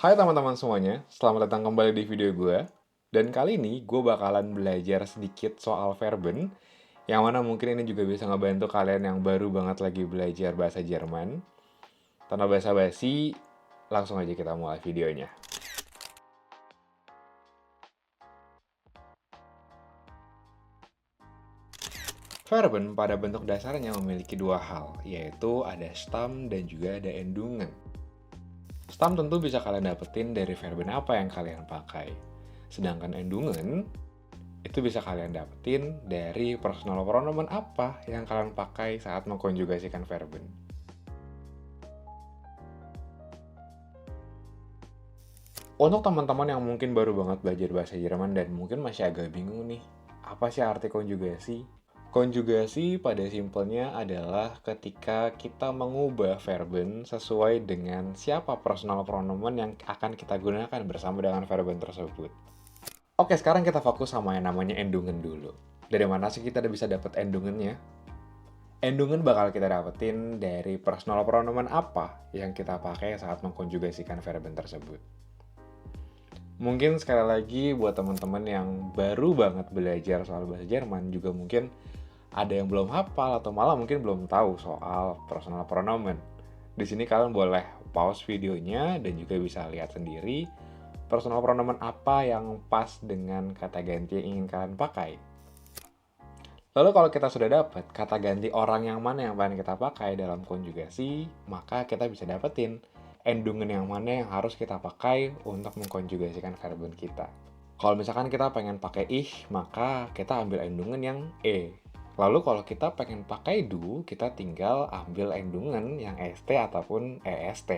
Hai teman-teman semuanya, selamat datang kembali di video gue. Dan kali ini gue bakalan belajar sedikit soal verben, yang mana mungkin ini juga bisa ngebantu kalian yang baru banget lagi belajar bahasa Jerman. Tanpa basa-basi, langsung aja kita mulai videonya. Verben pada bentuk dasarnya memiliki dua hal, yaitu ada stam dan juga ada endungan. Stam tentu bisa kalian dapetin dari verben apa yang kalian pakai. Sedangkan endungan itu bisa kalian dapetin dari personal pronoun apa yang kalian pakai saat mengkonjugasikan verben. Untuk teman-teman yang mungkin baru banget belajar bahasa Jerman dan mungkin masih agak bingung nih, apa sih arti konjugasi? Konjugasi pada simpelnya adalah ketika kita mengubah verben sesuai dengan siapa personal pronoun yang akan kita gunakan bersama dengan verben tersebut. Oke, sekarang kita fokus sama yang namanya endungen dulu. Dari mana sih kita bisa dapat endungannya? Endungan bakal kita dapetin dari personal pronoun apa yang kita pakai saat mengkonjugasikan verben tersebut. Mungkin sekali lagi buat teman-teman yang baru banget belajar soal bahasa Jerman juga mungkin ada yang belum hafal atau malah mungkin belum tahu soal personal pronoun. Di sini kalian boleh pause videonya dan juga bisa lihat sendiri personal pronoun apa yang pas dengan kata ganti yang ingin kalian pakai. Lalu kalau kita sudah dapat kata ganti orang yang mana yang paling kita pakai dalam konjugasi, maka kita bisa dapetin endungan yang mana yang harus kita pakai untuk mengkonjugasikan verben kita. Kalau misalkan kita pengen pakai ih, maka kita ambil endungan yang e. Lalu kalau kita pengen pakai du, kita tinggal ambil endungan yang st ataupun est.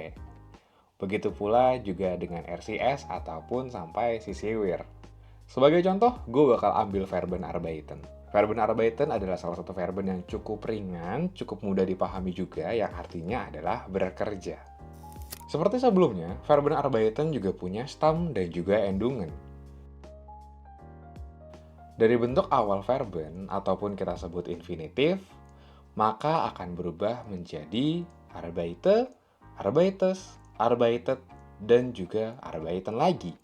Begitu pula juga dengan rcs ataupun sampai sisiwir. Sebagai contoh, gue bakal ambil verben arbeiten. Verben arbeiten adalah salah satu verben yang cukup ringan, cukup mudah dipahami juga, yang artinya adalah bekerja. Seperti sebelumnya, verben arbeiten juga punya stam dan juga endungan. Dari bentuk awal verben, ataupun kita sebut infinitif, maka akan berubah menjadi arbeite, arbeites, arbeitet, dan juga arbeiten lagi.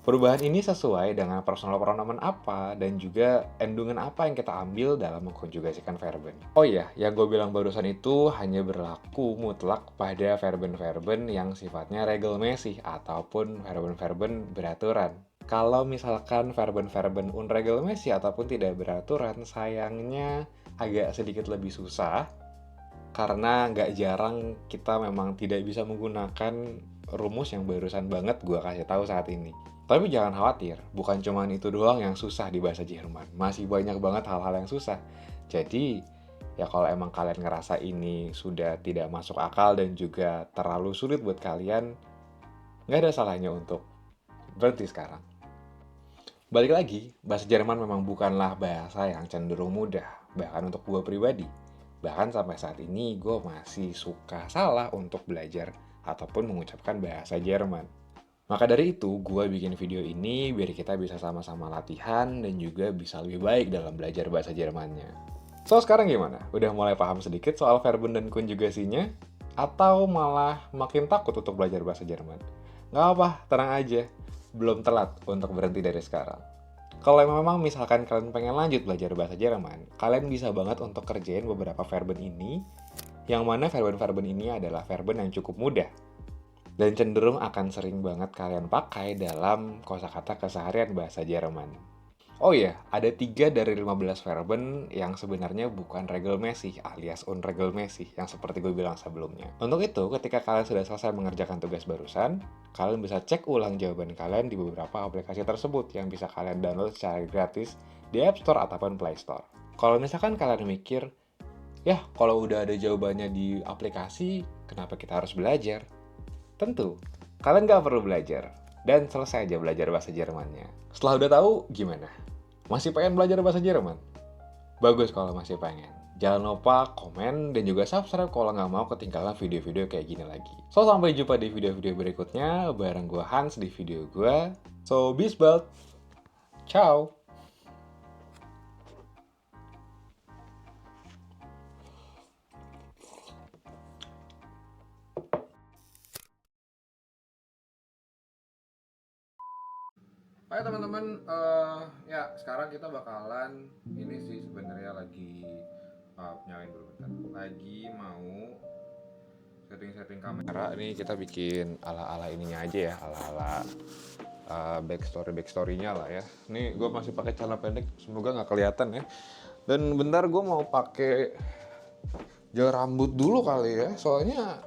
Perubahan ini sesuai dengan personal pronoun apa dan juga endungan apa yang kita ambil dalam mengkonjugasikan verben. Oh iya, yang gue bilang barusan itu hanya berlaku mutlak pada verben-verben yang sifatnya regelmäßig ataupun verben-verben beraturan. Kalau misalkan verben-verben unregelmäßig ataupun tidak beraturan, sayangnya agak sedikit lebih susah karena nggak jarang kita memang tidak bisa menggunakan rumus yang barusan banget gue kasih tahu saat ini. Tapi jangan khawatir, bukan cuma itu doang yang susah di bahasa Jerman. Masih banyak banget hal-hal yang susah. Jadi, ya kalau emang kalian ngerasa ini sudah tidak masuk akal dan juga terlalu sulit buat kalian, nggak ada salahnya untuk berhenti sekarang. Balik lagi, bahasa Jerman memang bukanlah bahasa yang cenderung mudah, bahkan untuk gue pribadi. Bahkan sampai saat ini gue masih suka salah untuk belajar ataupun mengucapkan bahasa Jerman. Maka dari itu, gue bikin video ini biar kita bisa sama-sama latihan dan juga bisa lebih baik dalam belajar bahasa Jermannya. So, sekarang gimana? Udah mulai paham sedikit soal verben dan konjugasinya? Atau malah makin takut untuk belajar bahasa Jerman? Nggak apa, tenang aja. Belum telat untuk berhenti dari sekarang. Kalau memang misalkan kalian pengen lanjut belajar bahasa Jerman, kalian bisa banget untuk kerjain beberapa verben ini, yang mana verben-verben ini adalah verben yang cukup mudah dan cenderung akan sering banget kalian pakai dalam kosakata keseharian bahasa Jerman. Oh iya, ada 3 dari 15 verben yang sebenarnya bukan regelmäßig alias unregelmäßig yang seperti gue bilang sebelumnya. Untuk itu, ketika kalian sudah selesai mengerjakan tugas barusan, kalian bisa cek ulang jawaban kalian di beberapa aplikasi tersebut yang bisa kalian download secara gratis di App Store ataupun Play Store. Kalau misalkan kalian mikir, ya kalau udah ada jawabannya di aplikasi, kenapa kita harus belajar? Tentu, kalian gak perlu belajar. Dan selesai aja belajar bahasa Jermannya. Setelah udah tahu, gimana? Masih pengen belajar bahasa Jerman? Bagus kalau masih pengen. Jangan lupa komen dan juga subscribe kalau nggak mau ketinggalan video-video kayak gini lagi. So, sampai jumpa di video-video berikutnya bareng gue Hans di video gue. So, bis bald. Ciao. Hai teman-teman, ya sekarang kita bakalan ini sih sebenarnya lagi nyalain dulu bentar. Lagi mau setting-setting kamera. Ini kita bikin ala-ala ininya aja ya, ala-ala backstory-nya lah ya. Ini gue masih pakai celana pendek, semoga nggak kelihatan ya. Dan bentar gue mau pakai gel rambut dulu kali ya, soalnya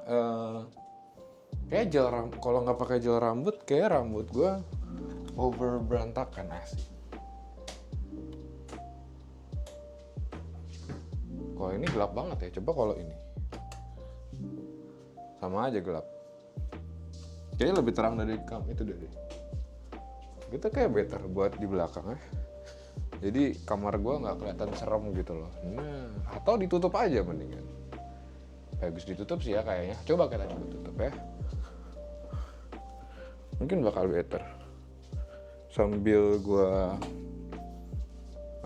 kayak kalau nggak pakai gel rambut kayak rambut gue over berantakan asik. Kalau ini gelap banget ya, coba kalau ini sama aja gelap. Kayaknya lebih terang dari itu dari. Kita kayak better buat di belakang ya. Jadi kamar gue nggak kelihatan serem gitu loh. Nah, atau ditutup aja mendingan. Bagus ditutup sih ya kayaknya. Coba kita coba tutup ya. Mungkin bakal better. Sambil gue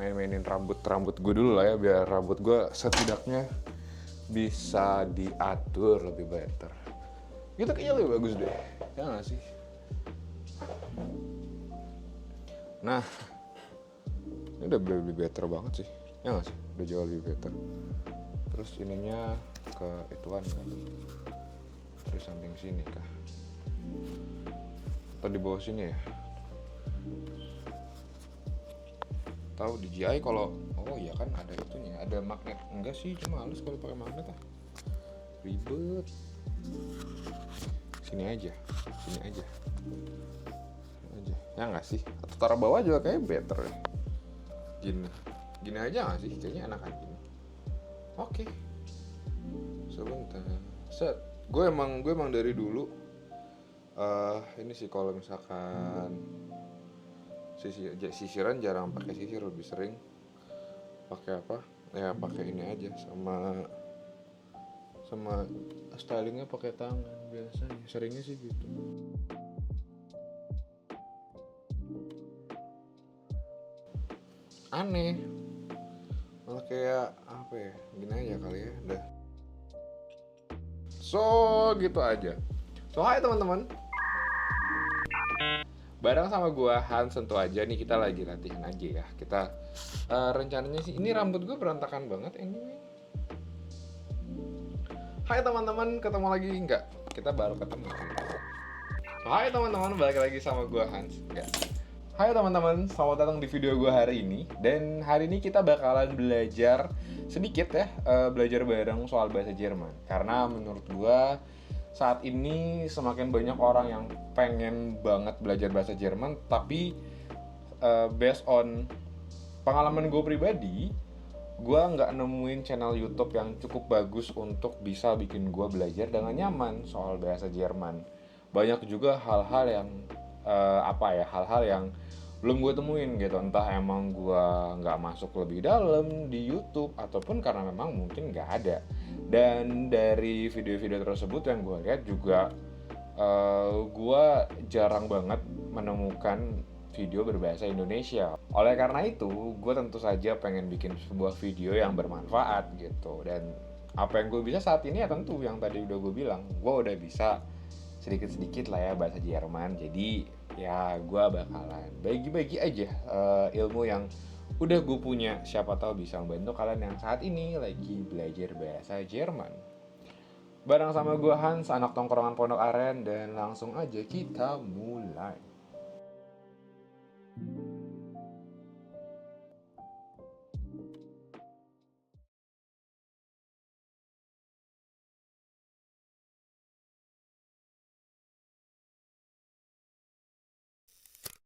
main-mainin rambut gue dulu lah ya, biar rambut gue setidaknya bisa diatur lebih better. Gitu kayaknya lebih bagus deh, ya nggak sih? Nah, ini udah lebih better banget sih, ya nggak sih? Udah jauh lebih better. Terus ininya ke ituan kan? Terus samping sini kah? Atau di bawah sini ya? Tahu DJI kalau oh iya kan ada itunya, ada magnet. Enggak sih, cuma halus kalau pakai magnet ah. Ribet. Sini aja. Ya nggak sih? Atau taruh bawah juga kayak better ya. Gini aja nggak sih? Kayaknya enakan gini. Oke. Sebentar. Set. Gue emang dari dulu ini sih kalau misalkan sisiran jarang pakai sisir, lebih sering pakai apa? Ya pakai ini aja sama stylingnya pakai tangan biasanya. Seringnya sih gitu. Aneh. Malah kayak apa ya? Gini aja kali ya, udah. So gitu aja. So hai teman-teman. Bareng sama gua Hans tentu aja nih, kita lagi latihan aja ya. Kita rencananya sih ini rambut gue berantakan banget anyway. Hai teman-teman, ketemu lagi enggak? Kita baru ketemu. So, hai teman-teman, balik lagi sama gua Hans. Enggak. Hai teman-teman, selamat datang di video gua hari ini. Dan hari ini kita bakalan belajar sedikit ya, belajar bareng soal bahasa Jerman. Karena menurut gua saat ini semakin banyak orang yang pengen banget belajar bahasa Jerman, tapi based on pengalaman gue pribadi, gue nggak nemuin channel YouTube yang cukup bagus untuk bisa bikin gue belajar dengan nyaman soal bahasa Jerman. Banyak juga hal-hal yang hal-hal yang belum gue temuin gitu, entah emang gue nggak masuk lebih dalam di YouTube ataupun karena memang mungkin nggak ada. Dan dari video-video tersebut yang gue lihat juga gue jarang banget menemukan video berbahasa Indonesia. Oleh karena itu, gue tentu saja pengen bikin sebuah video yang bermanfaat gitu. Dan apa yang gue bisa saat ini ya tentu yang tadi udah gue bilang, gue udah bisa sedikit-sedikit lah ya bahasa Jerman. Jadi ya gue bakalan bagi-bagi aja ilmu yang udah gue punya. Siapa tahu bisa membantu kalian yang saat ini lagi belajar bahasa Jerman. Bareng sama gue Hans, anak tongkrongan Pondok Aren, dan langsung aja kita mulai.